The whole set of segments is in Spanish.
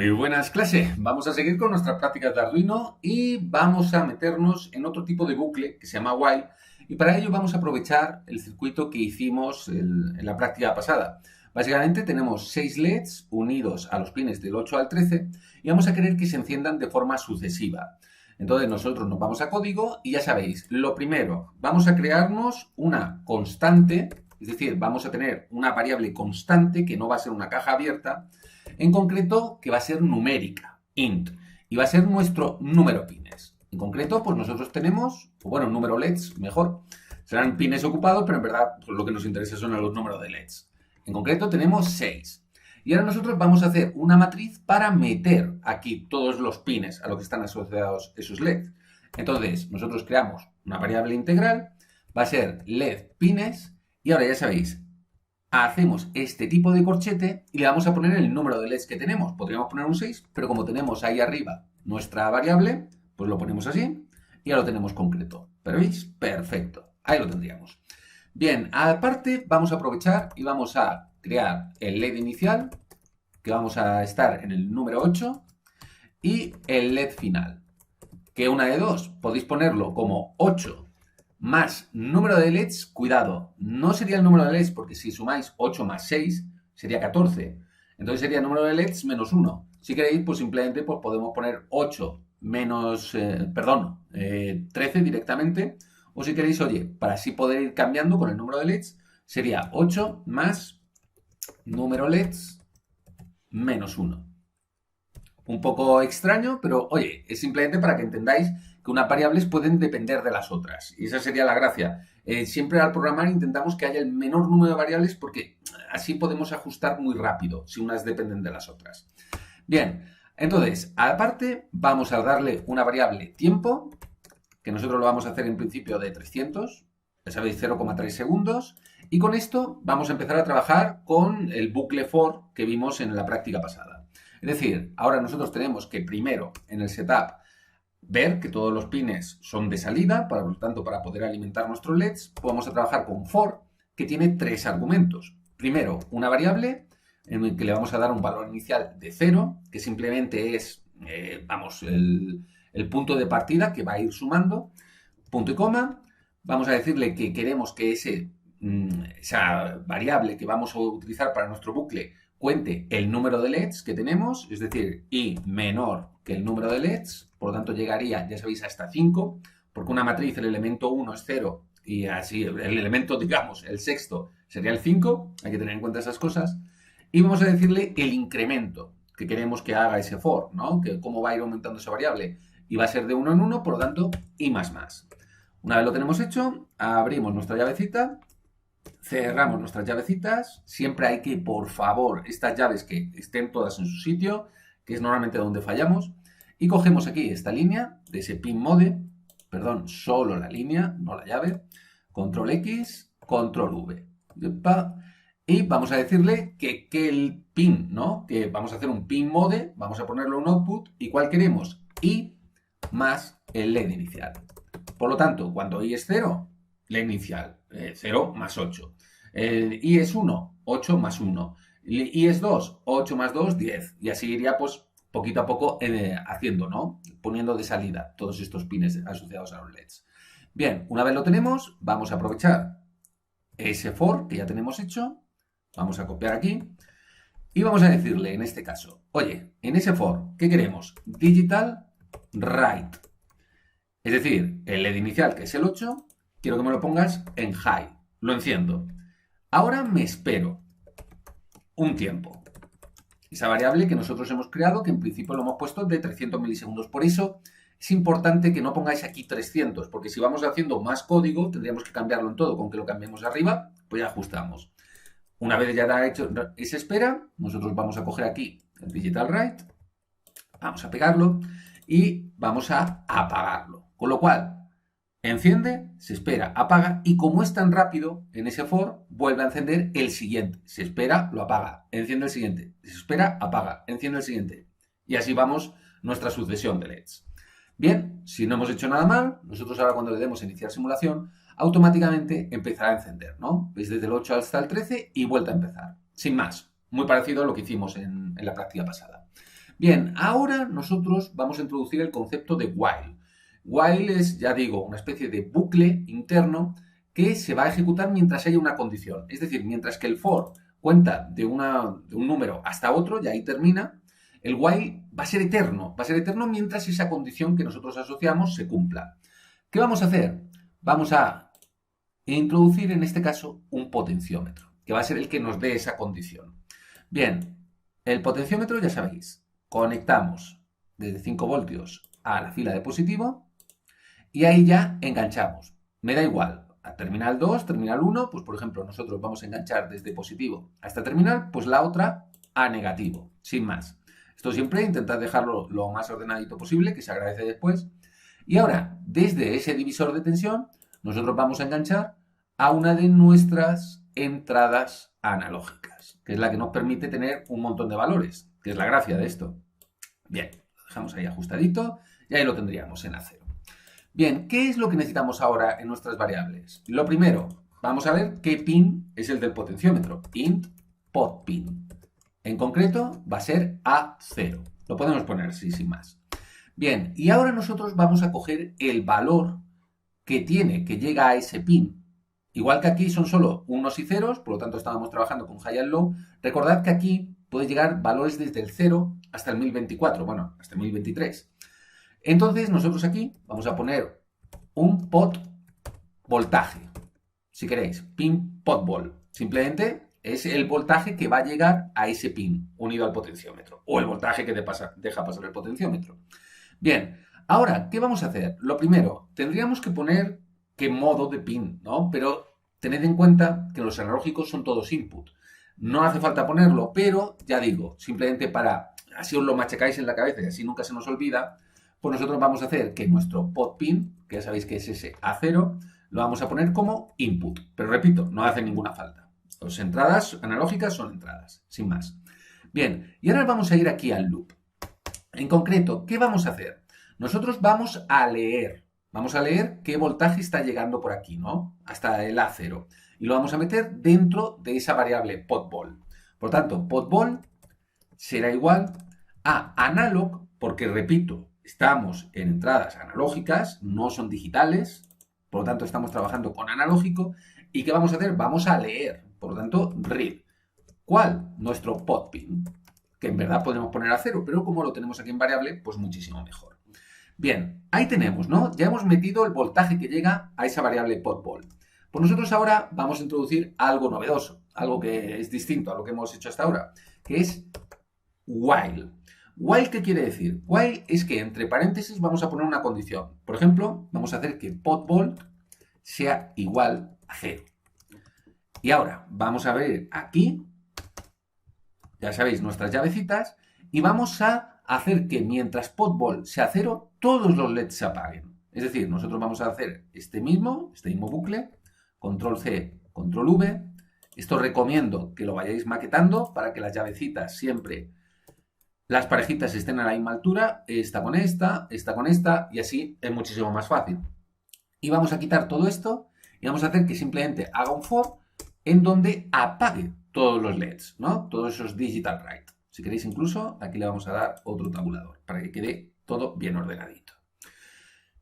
Muy buenas, clase. Vamos a seguir con nuestras prácticas de Arduino y vamos a meternos en otro tipo de bucle que se llama while, y para ello vamos a aprovechar el circuito que hicimos en la práctica pasada. Básicamente tenemos 6 LEDs unidos a los pines del 8 al 13 y vamos a querer que se enciendan de forma sucesiva. Entonces nosotros nos vamos a código y ya sabéis, lo primero, vamos a crearnos una constante, es decir, vamos a tener una variable constante que no va a ser una caja abierta, en concreto que va a ser numérica, int, y va a ser nuestro número pines. En concreto, pues nosotros tenemos, bueno, número LEDs, mejor, serán pines ocupados, pero en verdad pues, lo que nos interesa son los números de LEDs. En concreto tenemos 6. Y ahora nosotros vamos a hacer una matriz para meter aquí todos los pines a los que están asociados esos LEDs. Entonces, nosotros creamos una variable integral, va a ser LED pines, y ahora ya sabéis, hacemos este tipo de corchete y le vamos a poner el número de LEDs que tenemos. Podríamos poner un 6, pero como tenemos ahí arriba nuestra variable, pues lo ponemos así y ya lo tenemos concreto. ¿Pero veis? Perfecto. Ahí lo tendríamos. Bien, aparte vamos a aprovechar y vamos a crear el LED inicial, que vamos a estar en el número 8, y el LED final, que una de dos, podéis ponerlo como 8 más número de LEDs, cuidado, no sería el número de LEDs porque si sumáis 8 más 6 sería 14. Entonces sería el número de LEDs menos 1. Si queréis, pues simplemente pues podemos poner 8 menos, 13 directamente. O si queréis, oye, para así poder ir cambiando con el número de LEDs, sería 8 más número LEDs menos 1. Un poco extraño, pero oye, es simplemente para que entendáis que unas variables pueden depender de las otras. Y esa sería la gracia. Siempre al programar intentamos que haya el menor número de variables porque así podemos ajustar muy rápido si unas dependen de las otras. Bien, entonces, aparte vamos a darle una variable tiempo, que nosotros lo vamos a hacer en principio de 300, ya sabéis, 0,3 segundos. Y con esto vamos a empezar a trabajar con el bucle for que vimos en la práctica pasada. Es decir, ahora nosotros tenemos que primero en el setup ver que todos los pines son de salida, por lo tanto, para poder alimentar nuestros LEDs, vamos a trabajar con for, que tiene 3 argumentos. Primero, una variable en la que le vamos a dar un valor inicial de 0, que simplemente es, el punto de partida que va a ir sumando, punto y coma. Vamos a decirle que queremos que esa variable que vamos a utilizar para nuestro bucle cuente el número de LEDs que tenemos, es decir, i menor que el número de LEDs, por lo tanto llegaría, ya sabéis, hasta 5, porque una matriz, el elemento 1 es 0, y así el elemento, digamos, el sexto sería el 5, hay que tener en cuenta esas cosas, y vamos a decirle el incremento que queremos que haga ese for, ¿no? Que cómo va a ir aumentando esa variable, y va a ser de 1 en 1, por lo tanto, i más más. Una vez lo tenemos hecho, abrimos nuestra llavecita, cerramos nuestras llavecitas. Siempre hay que, por favor, estas llaves que estén todas en su sitio, que es normalmente donde fallamos. Y cogemos aquí esta línea de ese pin mode, perdón, solo la línea, no la llave. Control X, Control V. Y vamos a decirle que el pin, ¿no? Que vamos a hacer un pin mode, vamos a ponerlo en output. ¿Y cuál queremos? I más el LED inicial. Por lo tanto, cuando I es 0, LED inicial, 0 más 8. I es 1, 8 más 1. I es 2, 8 más 2, 10. Y así iría, pues, poquito a poco haciendo, ¿no? Poniendo de salida todos estos pines asociados a los LEDs. Bien, una vez lo tenemos, vamos a aprovechar ese for que ya tenemos hecho. Vamos a copiar aquí. Y vamos a decirle, en este caso, oye, en ese for, ¿qué queremos? Digital write. Es decir, el LED inicial, que es el 8, quiero que me lo pongas en high. Lo enciendo. Ahora me espero un tiempo. Esa variable que nosotros hemos creado, que en principio lo hemos puesto de 300 milisegundos. Por eso es importante que no pongáis aquí 300, porque si vamos haciendo más código, tendríamos que cambiarlo en todo. Con que lo cambiemos arriba, pues ya ajustamos. Una vez ya hecho esa espera, nosotros vamos a coger aquí el Digital Write, vamos a pegarlo y vamos a apagarlo. Con lo cual, enciende, se espera, apaga, y como es tan rápido, en ese for vuelve a encender el siguiente. Se espera, lo apaga, enciende el siguiente. Se espera, apaga, enciende el siguiente. Y así vamos nuestra sucesión de LEDs. Bien, si no hemos hecho nada mal, nosotros ahora cuando le demos a iniciar simulación, automáticamente empezará a encender, ¿no? Veis desde el 8 hasta el 13 y vuelta a empezar. Sin más, muy parecido a lo que hicimos en la práctica pasada. Bien, ahora nosotros vamos a introducir el concepto de while. While es, ya digo, una especie de bucle interno que se va a ejecutar mientras haya una condición. Es decir, mientras que el for cuenta de un número hasta otro, y ahí termina, el while va a ser eterno mientras esa condición que nosotros asociamos se cumpla. ¿Qué vamos a hacer? Vamos a introducir en este caso un potenciómetro, que va a ser el que nos dé esa condición. Bien, el potenciómetro ya sabéis, conectamos desde 5 voltios a la fila de positivo y ahí ya enganchamos. Me da igual, a terminal 2, terminal 1, pues por ejemplo nosotros vamos a enganchar desde positivo a esta terminal, pues la otra a negativo, sin más. Esto siempre intentad dejarlo lo más ordenadito posible, que se agradece después. Y ahora, desde ese divisor de tensión, nosotros vamos a enganchar a una de nuestras entradas analógicas, que es la que nos permite tener un montón de valores, que es la gracia de esto. Bien, lo dejamos ahí ajustadito y ahí lo tendríamos en A0. Bien, ¿qué es lo que necesitamos ahora en nuestras variables? Lo primero, vamos a ver qué pin es el del potenciómetro. Int pot pin. En concreto, va a ser A0. Lo podemos poner así, sin más. Bien, y ahora nosotros vamos a coger el valor que llega a ese pin. Igual que aquí son solo unos y ceros, por lo tanto estábamos trabajando con high and low. Recordad que aquí puede llegar valores desde el 0 hasta el 1024, bueno, hasta el 1023. Entonces nosotros aquí vamos a poner un pot voltaje, si queréis, pin pot vol. Simplemente es el voltaje que va a llegar a ese pin unido al potenciómetro, o el voltaje que deja pasar el potenciómetro. Bien, ahora, ¿qué vamos a hacer? Lo primero, tendríamos que poner qué modo de pin, ¿no? Pero tened en cuenta que los analógicos son todos input. No hace falta ponerlo, pero ya digo, simplemente para, así os lo machacáis en la cabeza y así nunca se nos olvida, pues nosotros vamos a hacer que nuestro pot pin, que ya sabéis que es ese A0, lo vamos a poner como input. Pero repito, no hace ninguna falta. Las entradas analógicas son entradas, sin más. Bien, y ahora vamos a ir aquí al loop. En concreto, ¿qué vamos a hacer? Nosotros vamos a leer qué voltaje está llegando por aquí, ¿no? Hasta el A0. Y lo vamos a meter dentro de esa variable potVol. Por tanto, potVol será igual a analog, porque repito, estamos en entradas analógicas, no son digitales, por lo tanto estamos trabajando con analógico. ¿Y qué vamos a hacer? Vamos a leer, por lo tanto, read. ¿Cuál? Nuestro pot pin, que en verdad podemos poner a 0, pero como lo tenemos aquí en variable, pues muchísimo mejor. Bien, ahí tenemos, ¿no? Ya hemos metido el voltaje que llega a esa variable potVol. Pues nosotros ahora vamos a introducir algo novedoso, algo que es distinto a lo que hemos hecho hasta ahora, que es while. While, ¿qué quiere decir? While es que entre paréntesis vamos a poner una condición. Por ejemplo, vamos a hacer que potVol sea igual a 0. Y ahora vamos a ver aquí, ya sabéis, nuestras llavecitas, y vamos a hacer que mientras potVol sea 0, todos los LEDs se apaguen. Es decir, nosotros vamos a hacer este mismo bucle, control C, control V. Esto recomiendo que lo vayáis maquetando para que las llavecitas siempre, las parejitas estén a la misma altura, esta con esta, y así es muchísimo más fácil. Y vamos a quitar todo esto y vamos a hacer que simplemente haga un for en donde apague todos los LEDs, ¿no? Todos esos digital write. Si queréis incluso, aquí le vamos a dar otro tabulador para que quede todo bien ordenadito.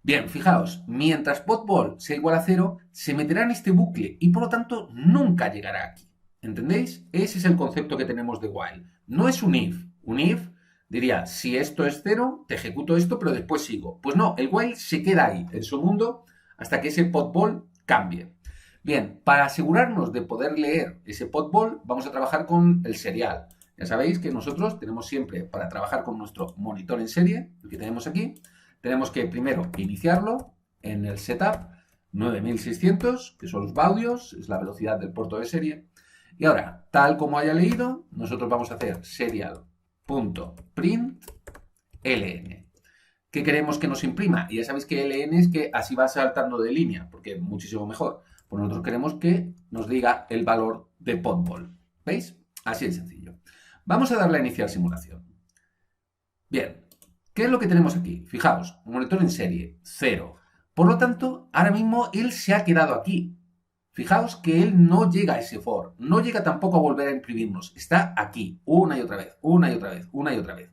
Bien, fijaos, mientras potVol sea igual a 0, se meterá en este bucle y por lo tanto nunca llegará aquí. ¿Entendéis? Ese es el concepto que tenemos de while. No es un if. Un if diría, si esto es 0, te ejecuto esto, pero después sigo. Pues no, el while se queda ahí, en su mundo, hasta que ese potVol cambie. Bien, para asegurarnos de poder leer ese potVol, vamos a trabajar con el serial. Ya sabéis que nosotros tenemos siempre, para trabajar con nuestro monitor en serie, el que tenemos aquí, tenemos que primero iniciarlo en el setup 9600, que son los baudios, es la velocidad del puerto de serie. Y ahora, tal como haya leído, nosotros vamos a hacer serial.print ln. ¿Qué queremos que nos imprima? Y ya sabéis que ln es que así va saltando de línea, porque es muchísimo mejor. Pues nosotros queremos que nos diga el valor de potVol. ¿Veis? Así de sencillo. Vamos a darle a iniciar simulación. Bien, ¿qué es lo que tenemos aquí? Fijaos, monitor en serie, 0. Por lo tanto, ahora mismo él se ha quedado aquí. Fijaos que él no llega a ese for, no llega tampoco a volver a imprimirnos. Está aquí, una y otra vez, una y otra vez, una y otra vez.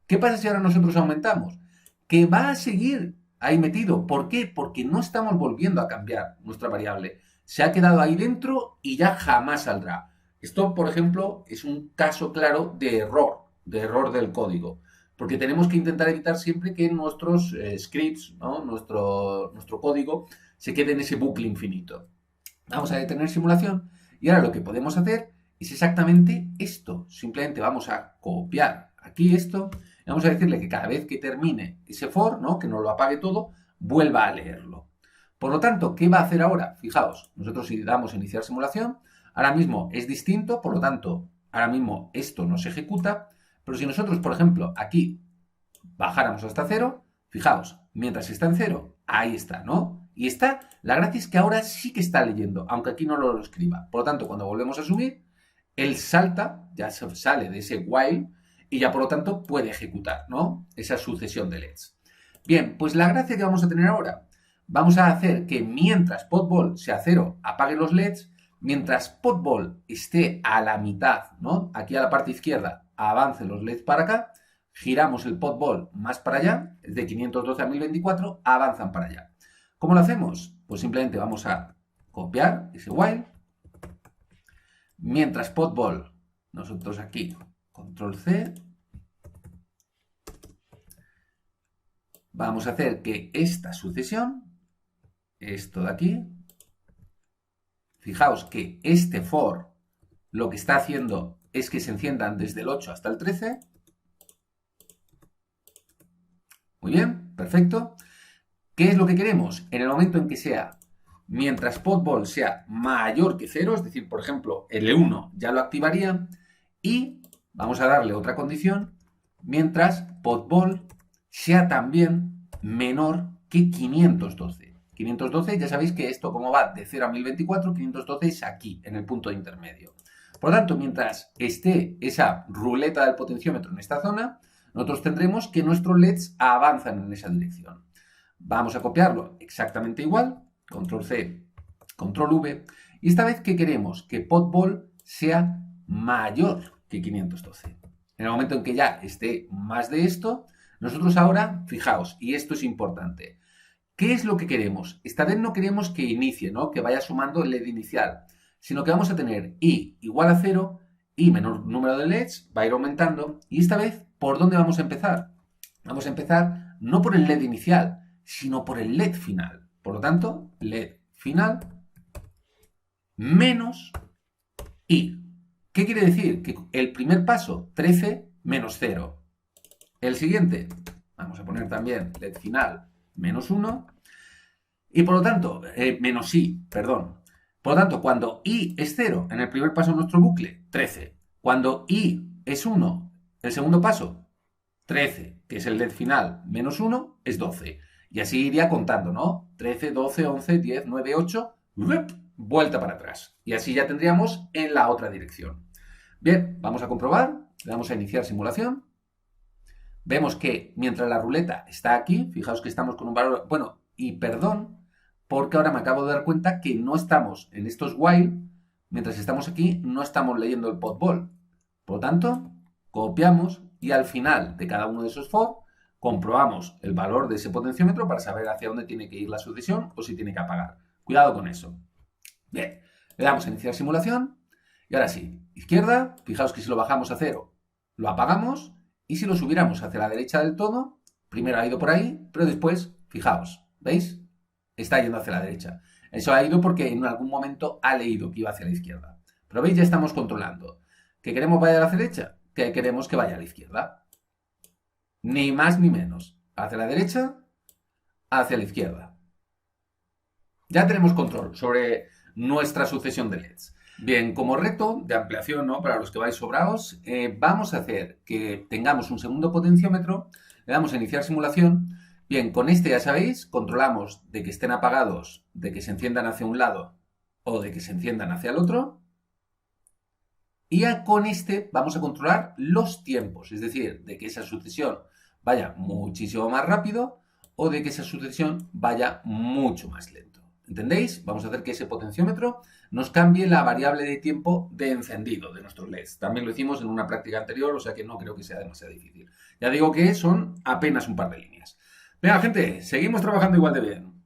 ¿Qué pasa si ahora nosotros aumentamos? Que va a seguir ahí metido. ¿Por qué? Porque no estamos volviendo a cambiar nuestra variable. Se ha quedado ahí dentro y ya jamás saldrá. Esto, por ejemplo, es un caso claro de error del código. Porque tenemos que intentar evitar siempre que nuestros scripts, ¿no? nuestro código, se quede en ese bucle infinito. Vamos a detener simulación y ahora lo que podemos hacer es exactamente esto. Simplemente vamos a copiar aquí esto y vamos a decirle que cada vez que termine ese for, ¿no? Que nos lo apague todo, vuelva a leerlo. Por lo tanto, ¿qué va a hacer ahora? Fijaos, nosotros si damos a iniciar simulación, ahora mismo es distinto, por lo tanto, ahora mismo esto no se ejecuta, pero si nosotros, por ejemplo, aquí bajáramos hasta 0, fijaos, mientras está en 0, ahí está, ¿no? Y está, la gracia es que ahora sí que está leyendo, aunque aquí no lo escriba. Por lo tanto, cuando volvemos a subir, él salta, ya sale de ese while, y ya por lo tanto puede ejecutar, ¿no? Esa sucesión de LEDs. Bien, pues la gracia que vamos a tener ahora, vamos a hacer que mientras potball sea 0, apague los LEDs, mientras potball esté a la mitad, ¿no? Aquí a la parte izquierda, avance los LEDs para acá, giramos el potball más para allá, de 512 a 1024, avanzan para allá. ¿Cómo lo hacemos? Pues simplemente vamos a copiar ese while, mientras potball, nosotros aquí, control C, vamos a hacer que esta sucesión, esto de aquí, fijaos que este for lo que está haciendo es que se enciendan desde el 8 hasta el 13. Muy bien, perfecto. ¿Qué es lo que queremos? En el momento en que sea, mientras potball sea mayor que 0, es decir, por ejemplo, el 1 ya lo activaría, y vamos a darle otra condición, mientras potball sea también menor que 512. 512, ya sabéis que esto como va de 0 a 1024, 512 es aquí, en el punto intermedio. Por lo tanto, mientras esté esa ruleta del potenciómetro en esta zona, nosotros tendremos que nuestros LEDs avanzan en esa dirección. Vamos a copiarlo exactamente igual, control C, control V, y esta vez, ¿qué queremos? Que potball sea mayor que 512. En el momento en que ya esté más de esto, nosotros ahora, fijaos, y esto es importante, ¿qué es lo que queremos? Esta vez no queremos que inicie, ¿no? Que vaya sumando el LED inicial, sino que vamos a tener i igual a 0, i menor número de LEDs, va a ir aumentando, y esta vez, ¿por dónde vamos a empezar? Vamos a empezar no por el LED inicial, sino por el LED final. Por lo tanto, LED final menos i. ¿Qué quiere decir? Que el primer paso, 13 menos 0. El siguiente, vamos a poner también LED final menos 1. Y por lo tanto, menos i, perdón. Por lo tanto, cuando i es 0 en el primer paso de nuestro bucle, 13. Cuando i es 1, el segundo paso, 13, que es el LED final, menos 1, es 12. Y así iría contando, ¿no? 13, 12, 11, 10, 9, 8, vuelta para atrás. Y así ya tendríamos en la otra dirección. Bien, vamos a comprobar. Le damos a iniciar simulación. Vemos que mientras la ruleta está aquí, fijaos que estamos con un valor... Bueno, y perdón, porque ahora me acabo de dar cuenta que no estamos en estos while, mientras estamos aquí, no estamos leyendo el potball. Por lo tanto, copiamos y al final de cada uno de esos for, comprobamos el valor de ese potenciómetro para saber hacia dónde tiene que ir la sucesión o si tiene que apagar. Cuidado con eso. Bien, le damos a iniciar simulación y ahora sí, izquierda, fijaos que si lo bajamos a 0, lo apagamos, y si lo subiéramos hacia la derecha del todo, primero ha ido por ahí, pero después, fijaos, ¿veis? Está yendo hacia la derecha. Eso ha ido porque en algún momento ha leído que iba hacia la izquierda. Pero veis, ya estamos controlando. ¿Que queremos vaya a la derecha? Que queremos que vaya a la izquierda. Ni más ni menos. Hacia la derecha, hacia la izquierda. Ya tenemos control sobre nuestra sucesión de LEDs. Bien, como reto de ampliación, ¿no? Para los que vais sobrados, vamos a hacer que tengamos un segundo potenciómetro, le damos a iniciar simulación. Bien, con este ya sabéis, controlamos de que estén apagados, de que se enciendan hacia un lado o de que se enciendan hacia el otro. Y ya con este vamos a controlar los tiempos, es decir, de que esa sucesión vaya muchísimo más rápido o de que esa sucesión vaya mucho más lento. ¿Entendéis? Vamos a hacer que ese potenciómetro nos cambie la variable de tiempo de encendido de nuestros LEDs. También lo hicimos en una práctica anterior, o sea que no creo que sea demasiado difícil. Ya digo que son apenas un par de líneas. Venga, gente, seguimos trabajando igual de bien.